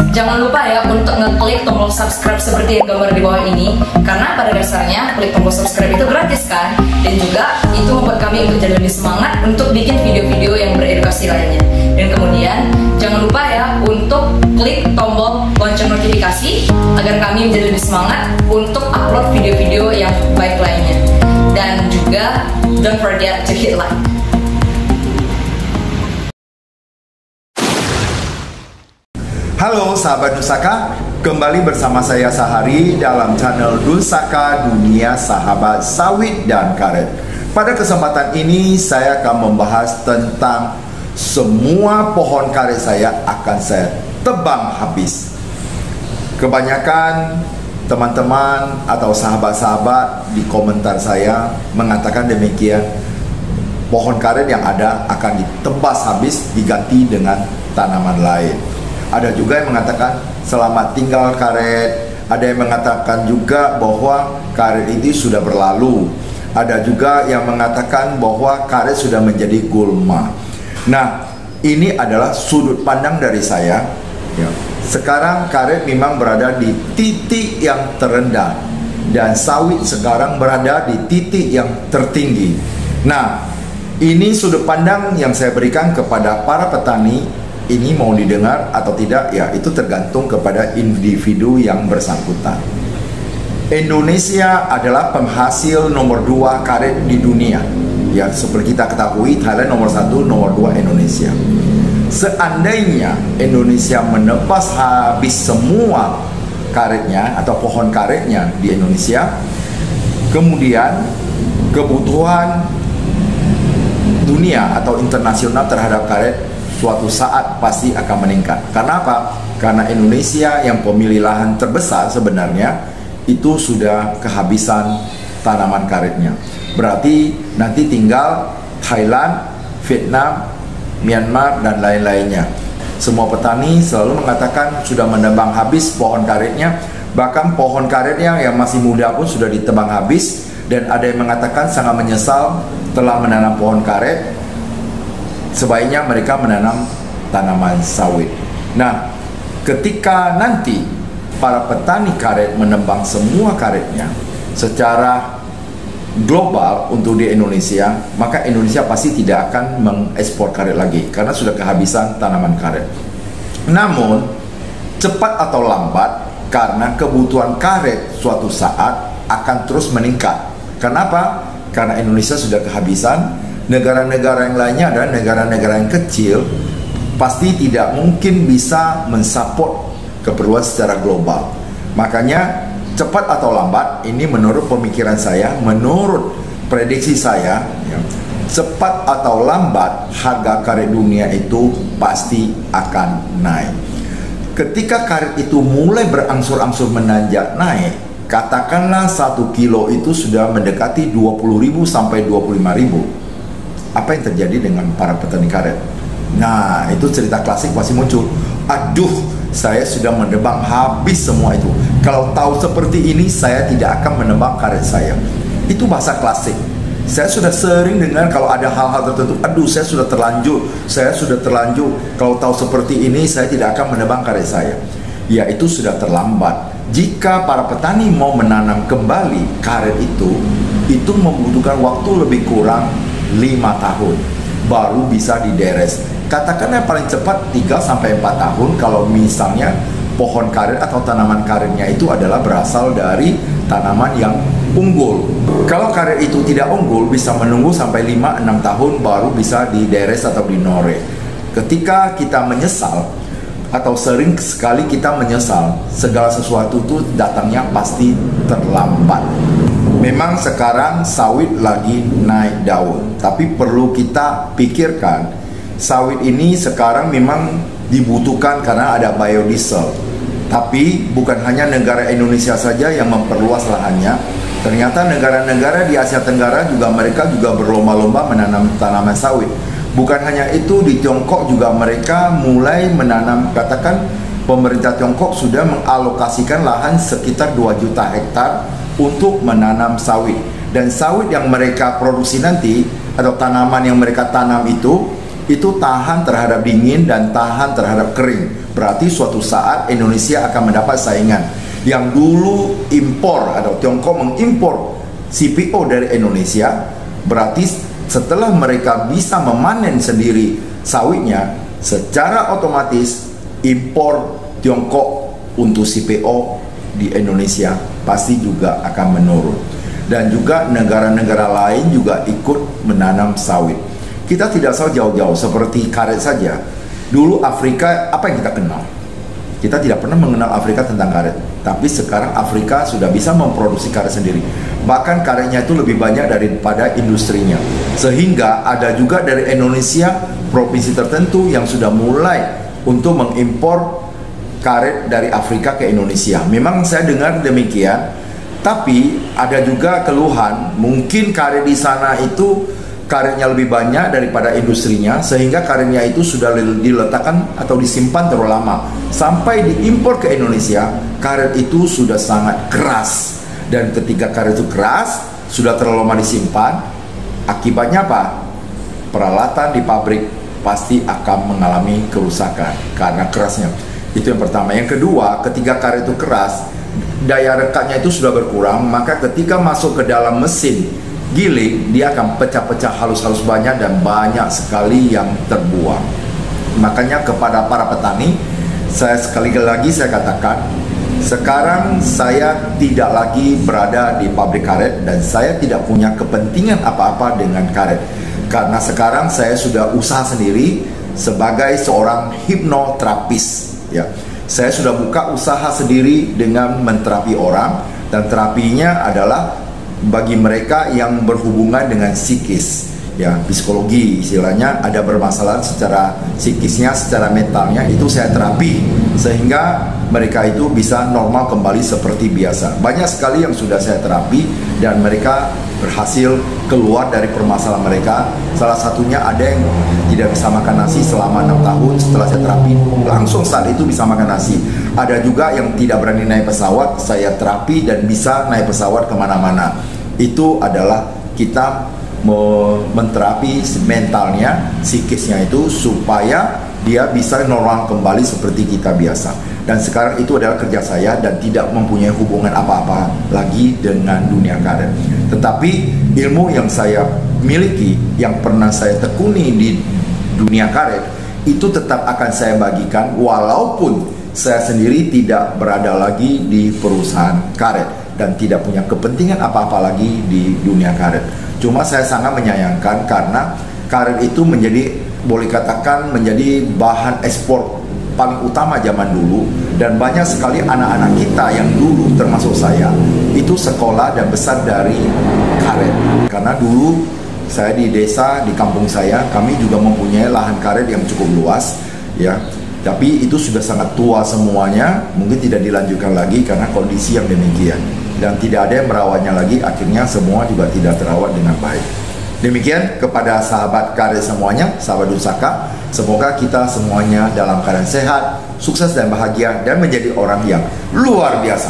Jangan lupa ya untuk ngeklik tombol subscribe seperti yang gambar di bawah ini, karena pada dasarnya klik tombol subscribe itu gratis kan, dan juga itu membuat kami menjadi lebih semangat untuk bikin video-video yang beredukasi lainnya. Dan kemudian jangan lupa ya untuk klik tombol lonceng notifikasi agar kami menjadi lebih semangat untuk upload video-video yang baik lainnya. Dan juga don't forget to hit like. Halo sahabat Dusaka, kembali bersama saya Sahari dalam channel Dusaka Dunia Sahabat Sawit dan Karet. Pada kesempatan ini saya akan membahas tentang semua pohon karet saya akan saya tebang habis. Kebanyakan teman-teman atau sahabat-sahabat di komentar saya mengatakan demikian, pohon karet yang ada akan ditebas habis diganti dengan tanaman lain. Ada juga yang mengatakan selamat tinggal karet. Ada yang mengatakan juga bahwa karet itu sudah berlalu. Ada juga yang mengatakan bahwa karet sudah menjadi gulma. Nah, ini adalah sudut pandang dari saya ya. Sekarang karet memang berada di titik yang terendah, dan sawit sekarang berada di titik yang tertinggi. Nah, ini sudut pandang yang saya berikan kepada para petani. Ini mau didengar atau tidak, ya itu tergantung kepada individu yang bersangkutan. Indonesia adalah penghasil nomor 2 karet di dunia. Ya, seperti kita ketahui, Thailand nomor 1, nomor 2 Indonesia. Seandainya Indonesia menebas habis semua karetnya atau pohon karetnya di Indonesia, kemudian kebutuhan dunia atau internasional terhadap karet suatu saat pasti akan meningkat. Karena apa? Karena Indonesia yang pemilik lahan terbesar sebenarnya itu sudah kehabisan tanaman karetnya. Berarti nanti tinggal Thailand, Vietnam, Myanmar, dan lain-lainnya. Semua petani selalu mengatakan sudah menebang habis pohon karetnya. Bahkan pohon karetnya yang masih muda pun sudah ditebang habis. Dan ada yang mengatakan sangat menyesal telah menanam pohon karet. Sebaiknya mereka menanam tanaman sawit. Nah, ketika nanti para petani karet menebang semua karetnya secara global untuk di Indonesia, maka Indonesia pasti tidak akan mengekspor karet lagi karena sudah kehabisan tanaman karet. Namun, cepat atau lambat, karena kebutuhan karet suatu saat akan terus meningkat. Kenapa? Karena Indonesia sudah kehabisan. Negara-negara yang lainnya adalah negara-negara yang kecil, pasti tidak mungkin bisa mensupport keperluan secara global. Makanya cepat atau lambat, ini menurut pemikiran saya, menurut prediksi saya ya, cepat atau lambat harga karet dunia itu pasti akan naik. Ketika karet itu mulai berangsur-angsur menanjak naik, katakanlah 1 kilo itu sudah mendekati 20.000 sampai 25.000. Apa yang terjadi dengan para petani karet? Nah, itu cerita klasik masih muncul. Aduh, saya sudah menebang habis semua itu. Kalau tahu seperti ini, saya tidak akan menebang karet saya. Itu bahasa klasik. Saya sudah sering dengar kalau ada hal-hal tertentu. Aduh, saya sudah terlanjur. Kalau tahu seperti ini, saya tidak akan menebang karet saya. Ya, itu sudah terlambat. Jika para petani mau menanam kembali karet itu membutuhkan waktu lebih kurang 5 tahun baru bisa dideres. Katakan yang paling cepat 3-4 tahun kalau misalnya pohon karet atau tanaman karetnya itu adalah berasal dari tanaman yang unggul. Kalau karet itu tidak unggul, bisa menunggu sampai 5-6 tahun baru bisa dideres atau dinore. Ketika kita menyesal atau sering sekali kita menyesal, segala sesuatu itu datangnya pasti terlambat. Memang sekarang sawit lagi naik daun, tapi perlu kita pikirkan sawit ini sekarang memang dibutuhkan karena ada biodiesel. Tapi bukan hanya negara Indonesia saja yang memperluas lahannya. Ternyata negara-negara di Asia Tenggara juga mereka juga berlomba-lomba menanam tanaman sawit. Bukan hanya itu, di Tiongkok juga mereka mulai menanam, katakan pemerintah Tiongkok sudah mengalokasikan lahan sekitar 2 juta hektar untuk menanam sawit. Dan sawit yang mereka produksi nanti atau tanaman yang mereka tanam itu tahan terhadap dingin dan tahan terhadap kering. berarti suatu saat Indonesia akan mendapat saingan. Yang dulu impor atau Tiongkok mengimpor CPO dari Indonesia, berarti setelah mereka bisa memanen sendiri sawitnya, secara otomatis impor Tiongkok untuk CPO di Indonesia pasti juga akan menurun. Dan juga negara-negara lain juga ikut menanam sawit. Kita tidak usah jauh-jauh, seperti karet saja. Dulu Afrika, apa yang kita kenal? Kita tidak pernah mengenal Afrika tentang karet. Tapi sekarang Afrika sudah bisa memproduksi karet sendiri. Bahkan karetnya itu lebih banyak daripada industrinya. Sehingga ada juga dari Indonesia, provinsi tertentu yang sudah mulai untuk mengimpor karet dari Afrika ke Indonesia. Memang saya dengar demikian. Tapi ada juga keluhan, mungkin karet di sana itu karetnya lebih banyak daripada industrinya, sehingga karetnya itu sudah diletakkan atau disimpan terlalu lama. Sampai diimpor ke Indonesia, karet itu sudah sangat keras. Dan ketika karet itu keras, sudah terlalu lama disimpan, akibatnya apa? Peralatan di pabrik pasti akan mengalami kerusakan karena kerasnya. Itu yang pertama. Yang kedua, ketika karet itu keras, daya rekatnya itu sudah berkurang, maka ketika masuk ke dalam mesin giling, dia akan pecah-pecah halus-halus banyak dan banyak sekali yang terbuang. Makanya kepada para petani, saya sekali lagi saya katakan, sekarang saya tidak lagi berada di pabrik karet dan saya tidak punya kepentingan apa-apa dengan karet. Karena sekarang saya sudah usaha sendiri sebagai seorang hipnoterapis, ya. Saya sudah buka usaha sendiri dengan menterapi orang, dan terapinya adalah bagi mereka yang berhubungan dengan psikis, ya, psikologi istilahnya, ada bermasalah secara psikisnya, secara mentalnya, itu saya terapi sehingga mereka itu bisa normal kembali seperti biasa. Banyak sekali yang sudah saya terapi dan mereka berhasil keluar dari permasalahan mereka. Salah satunya ada yang tidak bisa makan nasi selama 6 tahun, setelah saya terapi langsung saat itu bisa makan nasi. Ada juga yang tidak berani naik pesawat, saya terapi dan bisa naik pesawat kemana-mana. Itu adalah kita menterapi mentalnya, psikisnya itu, supaya dia bisa normal kembali seperti kita biasa. Dan sekarang itu adalah kerja saya dan tidak mempunyai hubungan apa-apa lagi dengan dunia karet. Tetapi ilmu yang saya miliki, yang pernah saya tekuni di dunia karet, itu tetap akan saya bagikan walaupun saya sendiri tidak berada lagi di perusahaan karet dan tidak punya kepentingan apa-apa lagi di dunia karet. Cuma saya sangat menyayangkan karena karet itu menjadi, boleh katakan menjadi bahan ekspor paling utama zaman dulu, dan banyak sekali anak-anak kita yang dulu termasuk saya itu sekolah dan besar dari karet. Karena dulu saya di desa, di kampung saya, kami juga mempunyai lahan karet yang cukup luas, ya. Tapi itu sudah sangat tua semuanya, mungkin tidak dilanjutkan lagi karena kondisi yang demikian. Dan tidak ada yang merawatnya lagi, akhirnya semua juga tidak terawat dengan baik. Demikian kepada sahabat karet semuanya, sahabat Dusaka, semoga kita semuanya dalam keadaan sehat, sukses dan bahagia, dan menjadi orang yang luar biasa.